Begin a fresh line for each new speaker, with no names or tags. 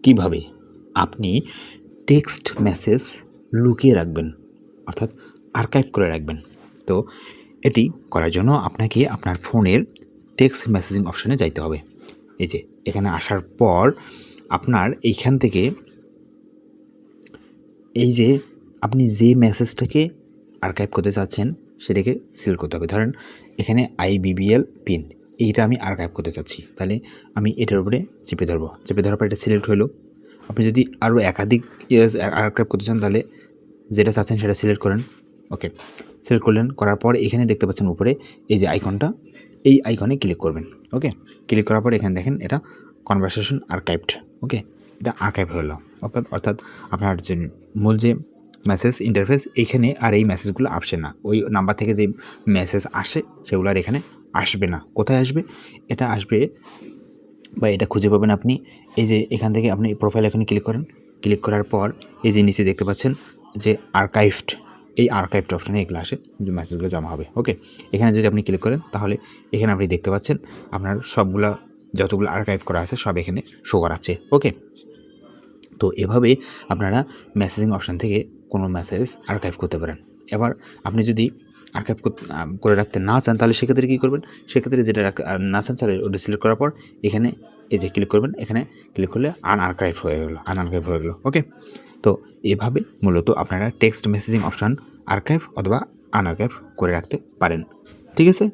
কিভাবে আপনি text message লুকিয়ে রাখবেন, অর্থাৎ আর্কাইভ করে রাখবেন। তো এটি করার জন্য আপনাকে আপনার ফোনের টেক্সট মেসেজিং অপশানে যাইতে হবে। এই যে এখানে আসার পর আপনার এইখান থেকে এই যে আপনি যে মেসেজটাকে আর্কাইভ করতে চাচ্ছেন সেটাকে সিলেক্ট করতে হবে। ধরেন এখানে IBBL পিন, এইটা আমি আর্কাইভ করতে চাচ্ছি, তাহলে আমি এটার উপরে চেপে ধরবো। চেপে ধরার পর এটা সিলেক্ট হলো। আপনি যদি আরও একাধিক আর্কাইভ করতে চান তাহলে যেটা চাচ্ছেন সেটা সিলেক্ট করেন। ওকে, সিলেক্ট করলেন, করার পর এখানে দেখতে পাচ্ছেন উপরে এই যে আইকনটা, এই আইকনে ক্লিক করবেন। ওকে, ক্লিক করার পর এখানে দেখেন এটা কনভারসেশন আর্কাইভড। ওকে, এটা আর্কাইভ হলো। অর্থাৎ আপনার যে মূল যে মেসেজ ইন্টারফেস, এইখানে আর এই মেসেজগুলো আসে না। ওই নাম্বার থেকে যে মেসেজ আসে সেগুলো আর এখানে আসবে না। কোথায় আসবে? এটা আসবে বা এটা খুঁজে পাবেন আপনি এই যে এখান থেকে আপনি প্রোফাইল এখানে ক্লিক করেন। ক্লিক করার পর এই যে নিচে দেখতে পাচ্ছেন যে আর্কাইভড, এই আর্কাইভড অপশানে এগুলো আসে, যে মেসেজগুলো জমা হবে। ওকে, এখানে যদি আপনি ক্লিক করেন তাহলে এখানে আপনি দেখতে পাচ্ছেন আপনার সবগুলা যতগুলো আর্কাইভ করা আছে সব এখানে শো করাচ্ছে। ওকে, তো এভাবে আপনারা মেসেজিং অপশান থেকে কোনো মেসেজ আর্কাইভ করতে পারেন। এবার আপনি যদি আর্কাইভ করে রাখতে না চান তাহলে সেক্ষেত্রে কী করবেন? সেক্ষেত্রে যেটা না চান তাহলে ওটা সিলেক্ট করার পর এখানে এই যে ক্লিক করবেন, এখানে ক্লিক করলে আনআর্কাইভ হয়ে গেলো। ওকে, তো এভাবে মূলত আপনারা টেক্সট মেসেজিং অপশান আর্কাইভ অথবা আনআর্কাইভ করে রাখতে পারেন। ঠিক আছে?